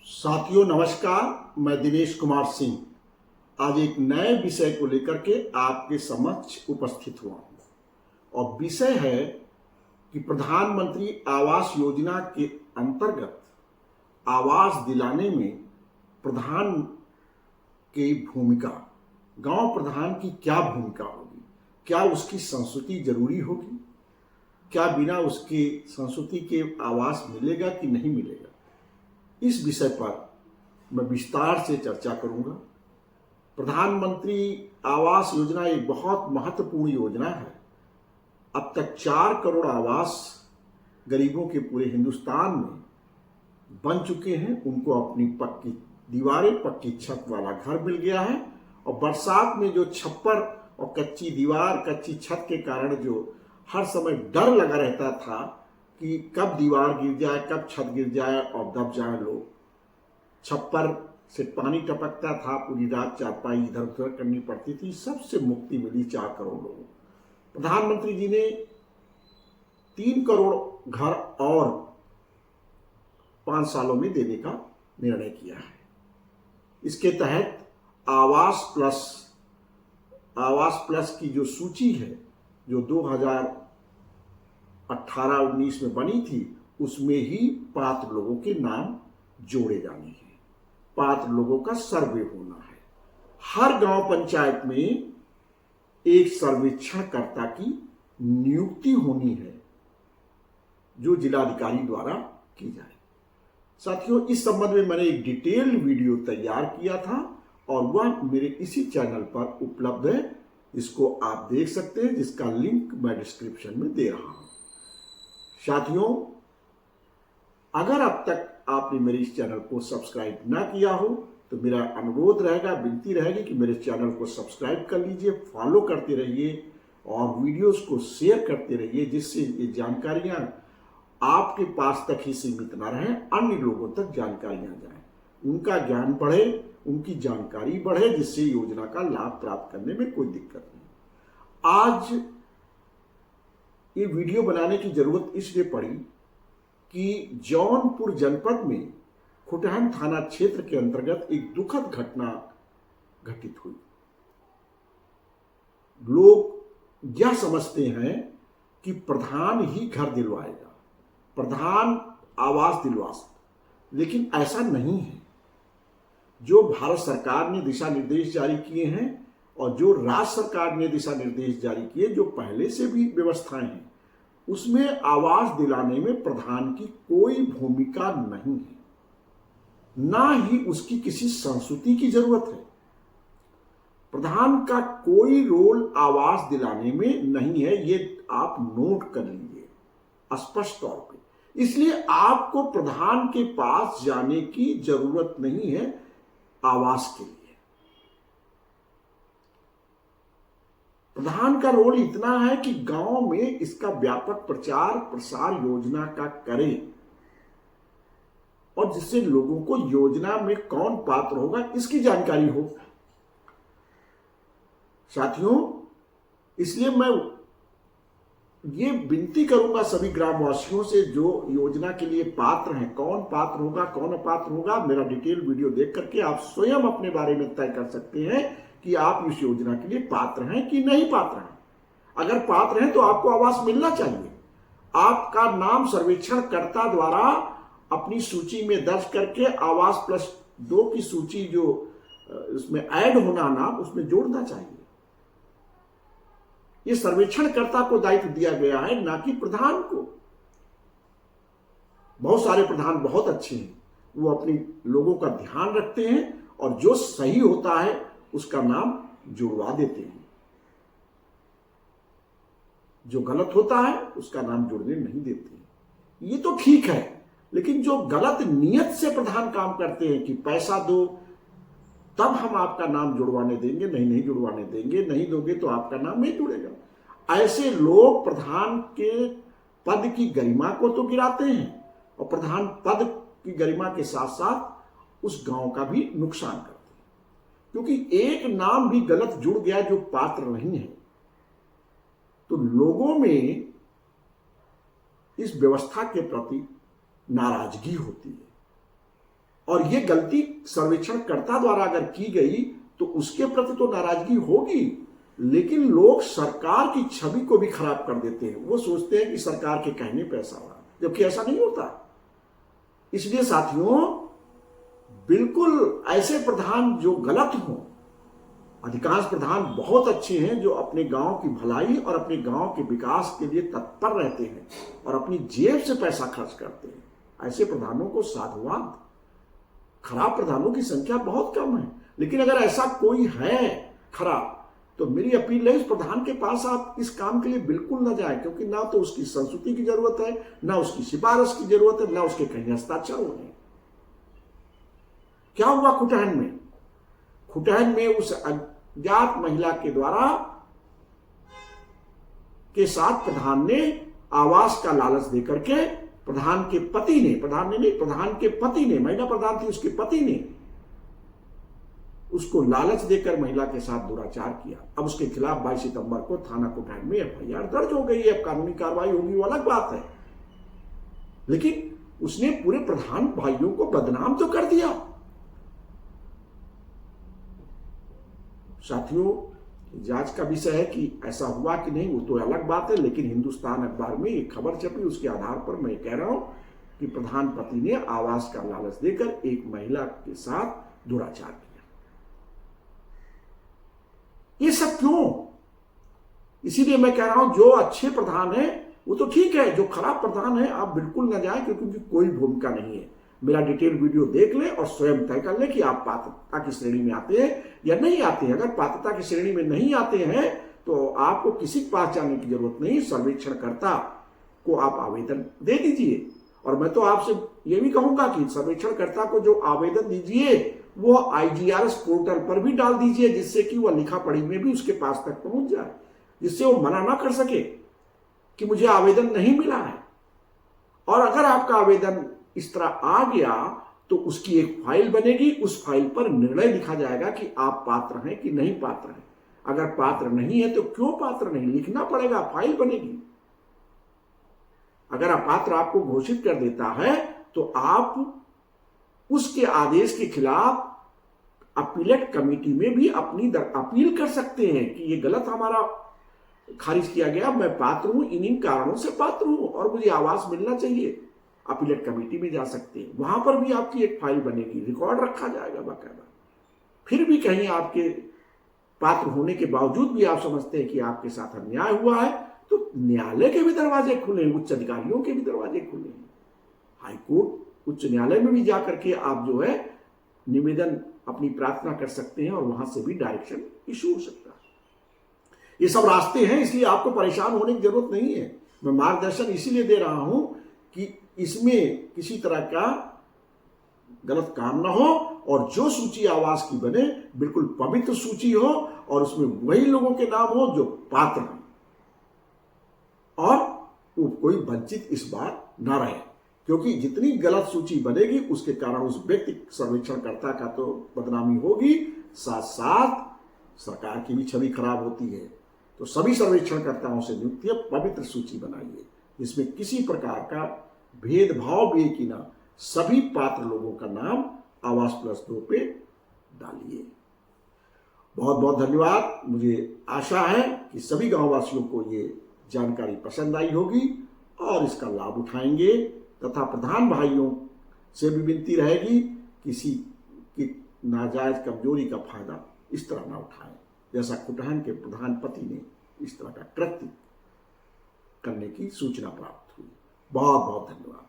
साथियों नमस्कार, मैं दिनेश कुमार सिंह आज एक नए विषय को लेकर के आपके समक्ष उपस्थित हुआ हूं और विषय है कि प्रधानमंत्री आवास योजना के अंतर्गत आवास दिलाने में प्रधान की भूमिका, गांव प्रधान की क्या भूमिका होगी, क्या उसकी संस्तुति जरूरी होगी, क्या बिना उसकी संस्तुति के आवास मिलेगा कि नहीं मिलेगा। इस विषय पर मैं विस्तार से चर्चा करूंगा। प्रधानमंत्री आवास योजना एक बहुत महत्वपूर्ण योजना है। अब तक 4 करोड़ आवास गरीबों के पूरे हिंदुस्तान में बन चुके हैं। उनको अपनी पक्की दीवारें, पक्की छत वाला घर मिल गया है और बरसात में जो छप्पर और कच्ची दीवार, कच्ची छत के कारण जो हर समय डर लगा रहता था कि कब दीवार गिर जाए, कब छत गिर जाए और दब जाए लोग, छप्पर से पानी टपकता था, पूरी रात चारपाई इधर उधर करनी पड़ती थी, सबसे मुक्ति मिली 4 करोड़ लोगों को। प्रधानमंत्री जी ने 3 करोड़ घर और 5 सालों में देने का निर्णय किया है। इसके तहत आवास प्लस की जो सूची है, जो 2018-19 में बनी थी, उसमें ही पात्र लोगों के नाम जोड़े जाने हैं। पात्र लोगों का सर्वे होना है। हर गांव पंचायत में एक सर्वेक्षणकर्ता की नियुक्ति होनी है, जो जिलाधिकारी द्वारा की जाए। साथियों, इस संबंध में मैंने एक डिटेल्ड वीडियो तैयार किया था और वह मेरे इसी चैनल पर उपलब्ध है। इसको आप देख सकते हैं, जिसका लिंक मैं डिस्क्रिप्शन में दे रहा हूं। साथियों, अगर अब तक आपने मेरे इस चैनल को सब्सक्राइब ना किया हो तो मेरा अनुरोध रहेगा, विनती रहेगी कि मेरे चैनल को सब्सक्राइब कर लीजिए, फॉलो करते रहिए और वीडियोस को शेयर करते रहिए, जिससे ये जानकारियां आपके पास तक ही सीमित ना रहें, अन्य लोगों तक जानकारियां जाएं, उनका ज्ञान बढ़े, उनकी जानकारी बढ़े, जिससे योजना का लाभ प्राप्त करने में कोई दिक्कत नहीं। आज ये वीडियो बनाने की जरूरत इसलिए पड़ी कि जौनपुर जनपद में खुटहन थाना क्षेत्र के अंतर्गत एक दुखद घटना घटित हुई। लोग यह समझते हैं कि प्रधान ही घर दिलवाएगा, प्रधान आवास दिलवा सकता, लेकिन ऐसा नहीं है। जो भारत सरकार ने दिशा निर्देश जारी किए हैं और जो राज्य सरकार ने दिशा निर्देश जारी किए, जो पहले से भी व्यवस्थाएं हैं, उसमें आवास दिलाने में प्रधान की कोई भूमिका नहीं है, ना ही उसकी किसी संस्तुति की जरूरत है। प्रधान का कोई रोल आवास दिलाने में नहीं है, ये आप नोट कर लीजिए स्पष्ट तौर पे। इसलिए आपको प्रधान के पास जाने की जरूरत नहीं है आवास के लिए। प्रधान का रोल इतना है कि गांव में इसका व्यापक प्रचार प्रसार योजना का करे और जिससे लोगों को योजना में कौन पात्र होगा इसकी जानकारी हो। साथियों, इसलिए मैं ये विनती करूंगा सभी ग्रामवासियों से, जो योजना के लिए पात्र हैं, कौन पात्र होगा कौन अपात्र होगा, मेरा डिटेल वीडियो देख करके आप स्वयं अपने बारे में तय कर सकते हैं कि आप इस योजना के लिए पात्र हैं कि नहीं पात्र हैं। अगर पात्र हैं तो आपको आवास मिलना चाहिए। आपका नाम सर्वेक्षणकर्ता द्वारा अपनी सूची में दर्ज करके आवास प्लस 2 की सूची जो उसमें ऐड होना नाम, उसमें जोड़ना चाहिए। ये सर्वेक्षणकर्ता को दायित्व दिया गया है, ना कि प्रधान को। बहुत सारे प्रधान बहुत अच्छे हैं, वो अपनी लोगों का ध्यान रखते हैं और जो सही होता है उसका नाम जुड़वा देते हैं, जो गलत होता है उसका नाम जुड़ने नहीं देते। ये तो ठीक है, लेकिन जो गलत नियत से प्रधान काम करते हैं कि पैसा दो तब हम आपका नाम जुड़वाने देंगे, नहीं जुड़वाने देंगे, नहीं दोगे तो आपका नाम नहीं जुड़ेगा, ऐसे लोग प्रधान के पद की गरिमा को तो गिराते हैं और प्रधान पद की गरिमा के साथ साथ उस गांव का भी नुकसान करते हैं। क्योंकि एक नाम भी गलत जुड़ गया जो पात्र नहीं है, तो लोगों में इस व्यवस्था के प्रति नाराजगी होती है। और ये गलती सर्वेक्षणकर्ता द्वारा अगर की गई तो उसके प्रति तो नाराजगी होगी, लेकिन लोग सरकार की छवि को भी खराब कर देते हैं। वो सोचते हैं कि सरकार के कहने पे ऐसा हो रहा, जबकि ऐसा नहीं होता। इसलिए साथियों, बिल्कुल ऐसे प्रधान जो गलत हों, अधिकांश प्रधान बहुत अच्छे हैं जो अपने गांव की भलाई और अपने गांव के विकास के लिए तत्पर रहते हैं और अपनी जेब से पैसा खर्च करते हैं। ऐसे प्रधानों को साधुवाद। खराब प्रधानों की संख्या बहुत कम है, लेकिन अगर ऐसा कोई है खराब, तो मेरी अपील है इस प्रधान के पास आप इस काम के लिए बिल्कुल न जाए, क्योंकि ना तो उसकी संस्तुति की जरूरत है, ना उसकी सिफारिश की जरूरत है, ना उसके कहीं हस्ताक्षर होने। क्या हुआ खुटहन में? खुटहन में उस अज्ञात महिला के द्वारा के साथ प्रधान ने आवास का लालच देकर के प्रधान के पति ने, प्रधान ने नहीं, प्रधान के पति ने, महिला प्रधान थी, उसके पति ने उसको लालच देकर महिला के साथ दुराचार किया। अब उसके खिलाफ 22 सितंबर को थाना कोटैन में एफआईआर दर्ज हो गई है। अब कानूनी कार्रवाई होगी वो अलग बात है, लेकिन उसने पूरे प्रधान भाइयों को बदनाम तो कर दिया। साथियों, जांच का विषय है कि ऐसा हुआ कि नहीं, वो तो अलग बात है, लेकिन हिंदुस्तान अखबार में एक खबर छपी, उसके आधार पर मैं कह रहा हूं कि प्रधान पति ने आवास का लालच देकर एक महिला के साथ दुराचार किया। ये सब क्यों? इसीलिए मैं कह रहा हूं जो अच्छे प्रधान है वो तो ठीक है, जो खराब प्रधान है आप बिल्कुल न जाएं, क्योंकि कोई भूमिका नहीं है। मेरा डिटेल वीडियो देख ले और स्वयं तय कर ले कि आप पात्रता की श्रेणी में आते हैं या नहीं आते हैं। अगर पात्रता की श्रेणी में नहीं आते हैं तो आपको किसी के पास जाने की जरूरत नहीं, सर्वेक्षणकर्ता को आप आवेदन दे दीजिए। और मैं तो आपसे यह भी कहूंगा कि सर्वेक्षणकर्ता को जो आवेदन दीजिए वो IGRS पोर्टल पर भी डाल दीजिए, जिससे कि वह लिखा पढ़ी में भी उसके पास तक पहुंच जाए, जिससे वो मना ना कर सके कि मुझे आवेदन नहीं मिला है। और अगर आपका आवेदन इस तरह आ गया तो उसकी एक फाइल बनेगी, उस फाइल पर निर्णय लिखा जाएगा कि आप पात्र हैं कि नहीं पात्र हैं। अगर पात्र नहीं है तो क्यों पात्र नहीं लिखना पड़ेगा, फाइल बनेगी। अगर अपात्र आपको घोषित कर देता है तो आप उसके आदेश के खिलाफ अपीलेट कमेटी में भी अपनी अपील कर सकते हैं कि ये गलत हमारा खारिज किया गया, मैं पात्र हूं, इन कारणों से पात्र हूं और मुझे आवास मिलना चाहिए। अपीलेट कमेटी में जा सकते हैं, वहां पर भी आपकी एक फाइल बनेगी, रिकॉर्ड रखा जाएगा बाकायदा। फिर भी कहीं आपके पात्र होने के बावजूद भी आप समझते हैं कि आपके साथ अन्याय हुआ है, तो न्यायालय के भी दरवाजे खुले हैं, उच्च अधिकारियों के भी दरवाजे खुले हैं। हाईकोर्ट, उच्च न्यायालय में भी जाकर के आप जो है निवेदन, अपनी प्रार्थना कर सकते हैं और वहां से भी डायरेक्शन इशू हो सकता है। ये सब रास्ते हैं, इसलिए आपको परेशान होने की जरूरत नहीं है। मैं मार्गदर्शन इसीलिए दे रहा हूं कि इसमें किसी तरह का गलत काम ना हो और जो सूची आवास की बने बिल्कुल पवित्र सूची हो और उसमें वही लोगों के नाम हो जो पात्र हैं और कोई वंचित इस बार ना रहे, क्योंकि जितनी गलत सूची बनेगी उसके कारण उस व्यक्ति सर्वेक्षणकर्ता का तो बदनामी होगी, साथ साथ सरकार की भी छवि खराब होती है। तो सभी सर्वेक्षणकर्ताओं से नियुक्ति पवित्र सूची बनाइए, जिसमें किसी प्रकार का भेदभाव भी कि ना, सभी पात्र लोगों का नाम आवास +2 पे डालिए। बहुत बहुत धन्यवाद। मुझे आशा है कि सभी गांववासियों को ये जानकारी पसंद आई होगी और इसका लाभ उठाएंगे, तथा प्रधान भाइयों से भी विनती रहेगी किसी की नाजायज कमजोरी का फायदा इस तरह ना उठाएं, जैसा खुटहन के प्रधान पति ने इस तरह का कृत्य करने की सूचना प्राप्त हुई। बहुत बहुत धन्यवाद।